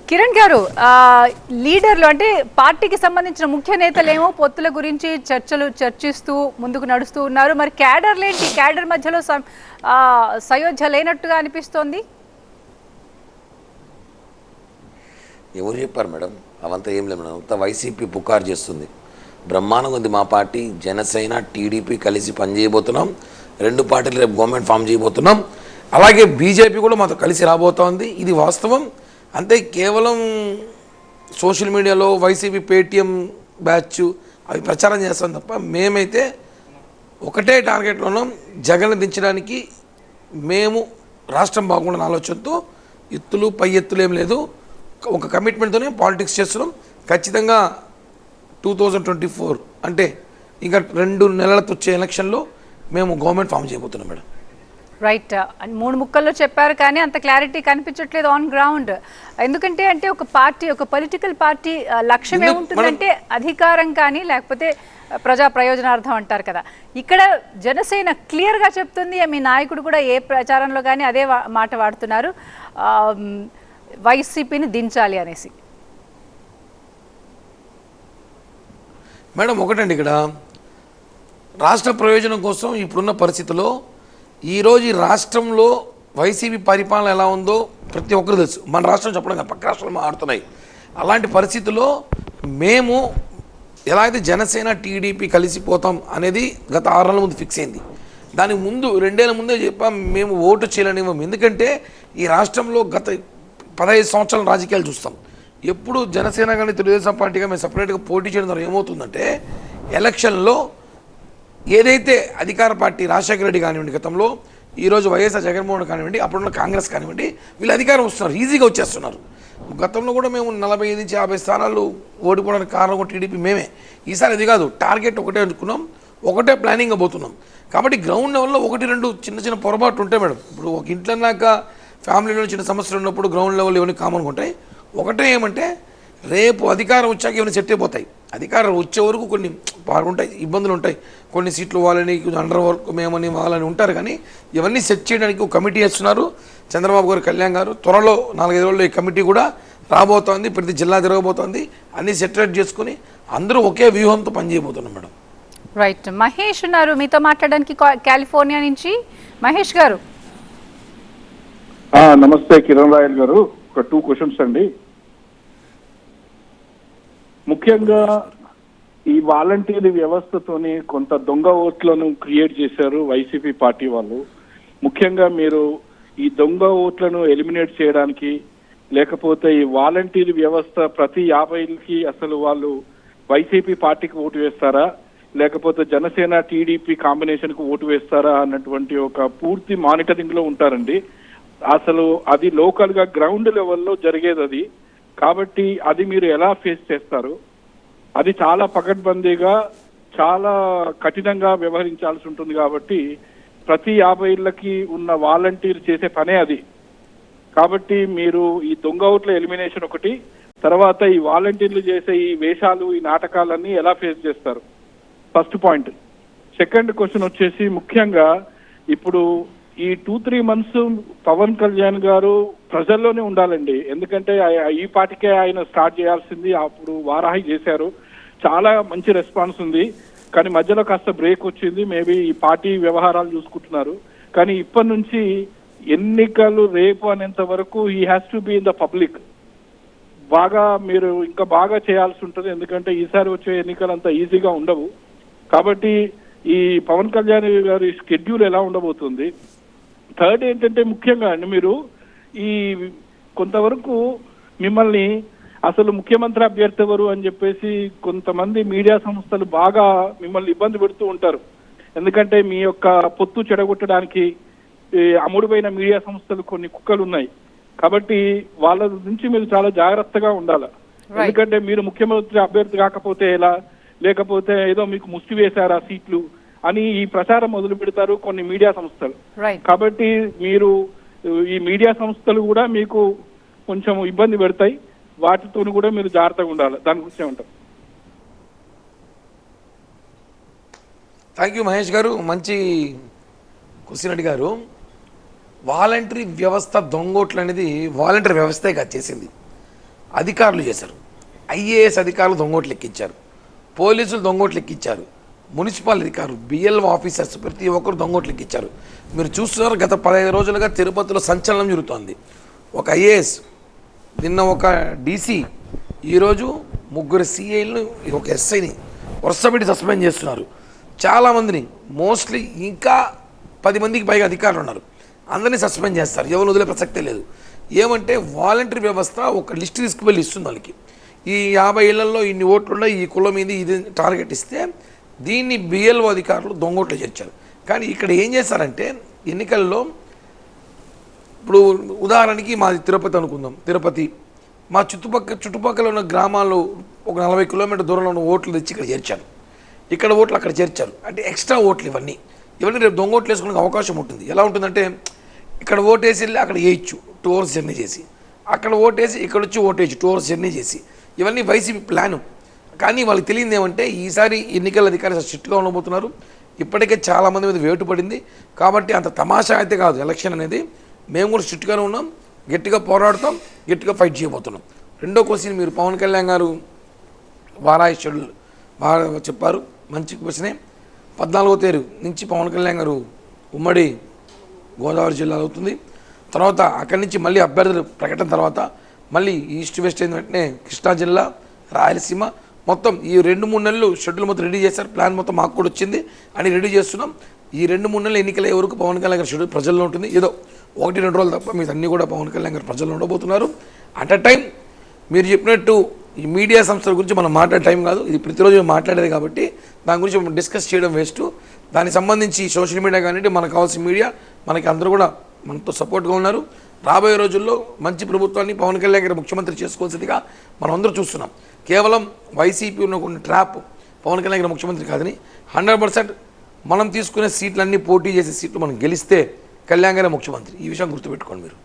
కిరణ్ గారు, లీడర్లు అంటే పార్టీకి సంబంధించిన ముఖ్య నేతలేమో పొత్తుల గురించి చర్చిస్తూ ముందుకు నడుస్తూ ఉన్నారు. మరి క్యాడర్లేంటి? క్యాడర్ మధ్యలో సయోధ్య లేనట్టుగా అనిపిస్తోంది. ఎవరు చెప్పారు మేడం? అవంతా ఏం లేదు మేడం. అంతా వైసీపీ పుకారు చేస్తుంది. బ్రహ్మాండంగా ఉంది మా పార్టీ. జనసేన టీడీపీ కలిసి పనిచేయబోతున్నాం. రెండు పార్టీలు రేపు గవర్నమెంట్ ఫామ్ చేయబోతున్నాం. అలాగే బీజేపీ కూడా మాతో కలిసి రాబోతోంది. ఇది వాస్తవం. అంతే, కేవలం సోషల్ మీడియాలో వైసీపీ పేటీఎం బ్యాచ్ అవి ప్రచారం చేస్తాం తప్ప మేమైతే ఒకటే టార్గెట్లో ఉన్నాం. జగన్ దించడానికి మేము రాష్ట్రం బాగుండని ఆలోచనతో ఎత్తులు పై ఎత్తులు ఏం లేదు, ఒక కమిట్మెంట్తోనే పాలిటిక్స్ చేస్తున్నాం. ఖచ్చితంగా 2024 అంటే ఇంకా 2 నెలలతో వచ్చే ఎలక్షన్లో మేము గవర్నమెంట్ ఫామ్ చేయబోతున్నాం మేడం. రైట్. 3 ముక్కల్లో చెప్పారు కానీ అంత క్లారిటీ కనిపించట్లేదు ఆన్ గ్రౌండ్. ఎందుకంటే ఒక పార్టీ, ఒక పొలిటికల్ పార్టీ లక్ష్యం ఏముంటుందంటే అధికారం కానీ లేకపోతే ప్రజా ప్రయోజనార్థం అంటారు కదా. ఇక్కడ జనసేన క్లియర్గా చెప్తుంది, మీ నాయకుడు కూడా ఏ ప్రచారంలో కానీ అదే మాట వాడుతున్నారు, వైసీపీని దించాలి అనేసి. మేడం ఒకటండి, ఇక్కడ రాష్ట్ర ప్రయోజనం కోసం ఇప్పుడున్న పరిస్థితుల్లో ఈరోజు ఈ రాష్ట్రంలో వైసీపీ పరిపాలన ఎలా ఉందో ప్రతి ఒక్కరు తెలుసు. మన రాష్ట్రం చెప్పడం కదా, పక్క రాష్ట్రాలు మారుతున్నాయి. అలాంటి పరిస్థితుల్లో మేము ఎలా అయితే జనసేన టీడీపీ కలిసిపోతాం అనేది గత 6 నెలల ముందు ఫిక్స్ అయింది. దానికి ముందు 2 ఏళ్ల ముందే చెప్పాం మేము ఓటు చేయలేనివ్వం. ఎందుకంటే ఈ రాష్ట్రంలో గత 15 సంవత్సరాల రాజకీయాలు చూస్తాం. ఎప్పుడు జనసేన కానీ తెలుగుదేశం పార్టీగా మేము సపరేట్గా పోటీ చేయడం ద్వారా ఏమవుతుందంటే ఎలక్షన్లో ఏదైతే అధికార పార్టీ రాజశేఖర రెడ్డి కానివ్వండి, గతంలో ఈరోజు వైఎస్ఆర్ జగన్మోహన్ కానివ్వండి, అప్పుడున్న కాంగ్రెస్ కానివ్వండి, వీళ్ళు అధికారం వస్తున్నారు, ఈజీగా వచ్చేస్తున్నారు. గతంలో కూడా మేము 45 నుంచి 50 స్థానాలు ఓడిపోవడానికి కారణం కూడా టీడీపీ మేమే. ఈసారి అది కాదు, టార్గెట్ ఒకటే అనుకున్నాం, ఒకటే ప్లానింగ్గా పోతున్నాం. కాబట్టి గ్రౌండ్ లెవెల్లో 1-2 చిన్న పొరపాట్లు ఉంటాయి మేడం. ఇప్పుడు ఒక ఇంట్లో నాక ఫ్యామిలీలో చిన్న సమస్యలు ఉన్నప్పుడు గ్రౌండ్ లెవెల్ ఇవన్నీ కామన్గా ఉంటాయి. ఒకటే ఏమంటే రేపు అధికారం వచ్చాక ఇవన్నీ సెట్ అయిపోతాయి. అధికారం వచ్చే వరకు కొన్ని ఉంటాయి, ఇబ్బందులు ఉంటాయి. కొన్ని సీట్లు వాళ్ళని అండర్ వర్క్ మేమని వాళ్ళని ఉంటారు. కానీ ఇవన్నీ సెట్ చేయడానికి ఒక కమిటీ వేస్తున్నారు చంద్రబాబు గారు, కళ్యాణ్ గారు. త్వరలో 4-5 రోజుల్లో ఈ కమిటీ కూడా రాబోతోంది, ప్రతి జిల్లా తిరగబోతోంది. అన్నీ సెటిల్ చేసుకుని అందరూ ఒకే వ్యూహంతో పనిచేయబోతున్నాం మేడం. రైట్. మహేష్ ఉన్నారు మీతో మాట్లాడడానికి కాలిఫోర్నియా నుంచి. మహేష్ గారు నమస్తే కిరణ్ రాయల్ గారు. ఒక 2 క్వశ్చన్స్ అండి. ముఖ్యంగా ఈ వాలంటీర్ వ్యవస్థతోని కొంత దొంగ ఓట్లను క్రియేట్ చేశారు వైసీపీ పార్టీ వాళ్ళు. ముఖ్యంగా మీరు ఈ దొంగ ఓట్లను ఎలిమినేట్ చేయడానికి, లేకపోతే ఈ వాలంటీర్ వ్యవస్థ ప్రతి 50కి అసలు వాళ్ళు వైసీపీ పార్టీకి ఓటు వేస్తారా, లేకపోతే జనసేన టీడీపీ కాంబినేషన్కి ఓటు వేస్తారా అన్నటువంటి ఒక పూర్తి మానిటరింగ్ లో ఉంటారండి. అసలు అది లోకల్ గా గ్రౌండ్ లెవెల్లో జరిగేది అది. కాబట్టి అది మీరు ఎలా ఫేస్ చేస్తారు? అది చాలా పకడ్బందీగా, చాలా కఠినంగా వ్యవహరించాల్సి ఉంటుంది. కాబట్టి ప్రతి 50 ఇళ్లకి ఉన్న వాలంటీర్ చేసే పనే అది. కాబట్టి మీరు ఈ దొంగ ఓట్ల ఎలిమినేషన్ ఒకటి, తర్వాత ఈ వాలంటీర్లు చేసే ఈ వేషాలు, ఈ నాటకాలన్నీ ఎలా ఫేస్ చేస్తారు? First point. సెకండ్ క్వశ్చన్ వచ్చేసి, ముఖ్యంగా ఇప్పుడు ఈ 2-3 మంత్స్ పవన్ కళ్యాణ్ గారు ప్రజల్లోనే ఉండాలండి. ఎందుకంటే ఈ పార్టీకే ఆయన స్టార్ట్ చేయాల్సింది. అప్పుడు వారాహి చేశారు, చాలా మంచి రెస్పాన్స్ ఉంది. కానీ మధ్యలో కాస్త బ్రేక్ వచ్చింది. మేబీ ఈ పార్టీ వ్యవహారాలు చూసుకుంటున్నారు. కానీ ఇప్పటి నుంచి ఎన్నికలు రేపు అనేంత వరకు he has to be in the public. బాగా మీరు ఇంకా బాగా చేయాల్సి ఉంటుంది. ఎందుకంటే ఈసారి వచ్చే ఎన్నికలు అంత ఈజీగా ఉండవు. కాబట్టి ఈ పవన్ కళ్యాణ్ గారి షెడ్యూల్ ఎలా ఉండబోతుంది? థర్డ్ ఏంటంటే, ముఖ్యంగా అండి మీరు ఈ కొంతవరకు మిమ్మల్ని అసలు ముఖ్యమంత్రి అభ్యర్థి ఎవరు అని చెప్పేసి కొంతమంది మీడియా సంస్థలు బాగా మిమ్మల్ని ఇబ్బంది పెడుతూ ఉంటారు. ఎందుకంటే మీ యొక్క పొత్తు చెడగొట్టడానికి అమ్ముడుపోయిన మీడియా సంస్థలు కొన్ని కుక్కలు ఉన్నాయి. కాబట్టి వాళ్ళ నుంచి మీరు చాలా జాగ్రత్తగా ఉండాలి. ఎందుకంటే మీరు ముఖ్యమంత్రి అభ్యర్థి కాకపోతే ఎలా, లేకపోతే ఏదో మీకు ముష్టి వేశారా సీట్లు అని ఈ ప్రచారం మొదలు పెడతారు కొన్ని మీడియా సంస్థలు. కాబట్టి మీరు ఈ మీడియా సంస్థలు కూడా మీకు కొంచెం ఇబ్బంది పెడతాయి. వాటితో కూడా మీరు జాగ్రత్తగా ఉండాలి. దాని గురించి ఏమంటారు? థ్యాంక్ యూ మహేష్ గారు, మంచి క్వశ్చన్ అడిగారు. వాలంటరీ వ్యవస్థ దొంగోట్లు అనేది వాలంటరీ వ్యవస్థే కాదు చేసింది. అధికారులు చేశారు. ఐఏఎస్ అధికారులు దొంగోట్లు ఎక్కించారు, పోలీసులు దొంగోట్లు ఎక్కించారు, మున్సిపల్ అధికారులు, బిఎల్ఓ ఆఫీసర్స్ ప్రతి ఒక్కరు దొంగోట్లు ఎక్కించారు. మీరు చూస్తున్నారు, గత 15 రోజులుగా తిరుపతిలో సంచలనం జరుగుతోంది. ఒక ఐఏఎస్, నిన్న ఒక డీసీ, ఈరోజు 3 సిఐలను, ఒక ఎస్ఐని వరుసపెట్టి సస్పెండ్ చేస్తున్నారు. చాలామందిని, మోస్ట్లీ ఇంకా 10 మందికి పైగా అధికారులు ఉన్నారు, అందరినీ సస్పెండ్ చేస్తారు. ఎవరు వదిలే ప్రసక్తే లేదు. ఏమంటే వాలంటరీ వ్యవస్థ ఒక లిస్ట్ తీసుకువెళ్ళి ఇస్తుంది వాళ్ళకి. ఈ 50 ఇళ్లలో ఇన్ని ఓట్లున్నా ఈ కులం మీద ఇది టార్గెట్ ఇస్తే దీన్ని బిఎల్ఓ అధికారులు దొంగోట్లు చేర్చారు. కానీ ఇక్కడ ఏం చేశారంటే ఎన్నికల్లో, ఇప్పుడు ఉదాహరణకి మాది తిరుపతి అనుకుందాం, తిరుపతి మా చుట్టుపక్కల ఉన్న గ్రామాల్లో ఒక 40 కిలోమీటర్ దూరంలో ఉన్న ఓట్లు తెచ్చి ఇక్కడ చేర్చారు, ఇక్కడ ఓట్లు అక్కడ చేర్చారు. అంటే ఎక్స్ట్రా ఓట్లు ఇవన్నీ రేపు దొంగ ఓట్లు వేసుకునే అవకాశం ఉంటుంది. ఎలా ఉంటుందంటే ఇక్కడ ఓటేసి వెళ్ళి అక్కడ వేయచ్చు 2 అవర్స్ జర్నీ చేసి, అక్కడ ఓటేసి ఇక్కడ వచ్చి ఓటేయచ్చు 2 అవర్స్ జర్నీ చేసి. ఇవన్నీ వైసీపీ ప్లాను. కానీ వాళ్ళకి తెలియదు ఏమంటే ఈసారి ఎన్నికల అధికారులు స్ట్రిక్ట్గా ఉండబోతున్నారు. ఇప్పటికే చాలామంది మీద వేటు పడింది. కాబట్టి అంత తమాషా అయితే కాదు ఎలక్షన్ అనేది. మేము కూడా స్ట్రిక్ట్గానే ఉన్నాం, గట్టిగా పోరాడతాం, గట్టిగా ఫైట్ చేయబోతున్నాం. రెండో క్వశ్చన్, మీరు పవన్ కళ్యాణ్ గారు వారాయి షెడ్యూల్ బాగా చెప్పారు, మంచి క్వశ్చనే. 14వ తేదీ నుంచి పవన్ కళ్యాణ్ గారు ఉమ్మడి గోదావరి జిల్లాలో అవుతుంది. తర్వాత అక్కడి నుంచి మళ్ళీ అభ్యర్థుల ప్రకటన తర్వాత మళ్ళీ ఈస్ట్ వెస్ట్ అయిన వెంటనే కృష్ణా జిల్లా, రాయలసీమ మొత్తం ఈ 2-3 నెలలు షెడ్యూల్ మొత్తం రెడీ చేశారు. ప్లాన్ మొత్తం మాకు కూడా వచ్చింది అని రెడీ చేస్తున్నాం. ఈ 2-3 నెలలు ఎన్నికలయ్యే వరకు పవన్ కళ్యాణ్ గారి షెడ్యూల్ ప్రజల్లో ఉంటుంది. ఏదో 1-2 రోజులు తప్ప మీరు అన్నీ కూడా పవన్ కళ్యాణ్ గారు ప్రజల్లో ఉండబోతున్నారు. అట్ అ టైం మీరు చెప్పినట్టు ఈ మీడియా సంస్థల గురించి మనం మాట్లాడే టైం కాదు, ఇది ప్రతిరోజు మాట్లాడేది. కాబట్టి దాని గురించి మనం డిస్కస్ చేయడం వేస్ట్. దానికి సంబంధించి సోషల్ మీడియా కానీ మనకు కావాల్సిన మీడియా మనకి అందరూ కూడా మనతో సపోర్ట్గా ఉన్నారు. రాబోయే రోజుల్లో మంచి ప్రభుత్వాన్ని పవన్ కళ్యాణ్ గారు ముఖ్యమంత్రి చేసుకోవాల్సిందిగా మనం అందరూ చూస్తున్నాం. కేవలం వైసీపీ ఉన్న కొన్ని ట్రాప్ పవన్ కళ్యాణ్ గారు ముఖ్యమంత్రి కాదని 100% మనం తీసుకునే సీట్లన్నీ పోటీ చేసే సీట్లు మనం గెలిస్తే కళ్యాణ్ గారే ముఖ్యమంత్రి. ఈ విషయం గుర్తుపెట్టుకోండి మీరు.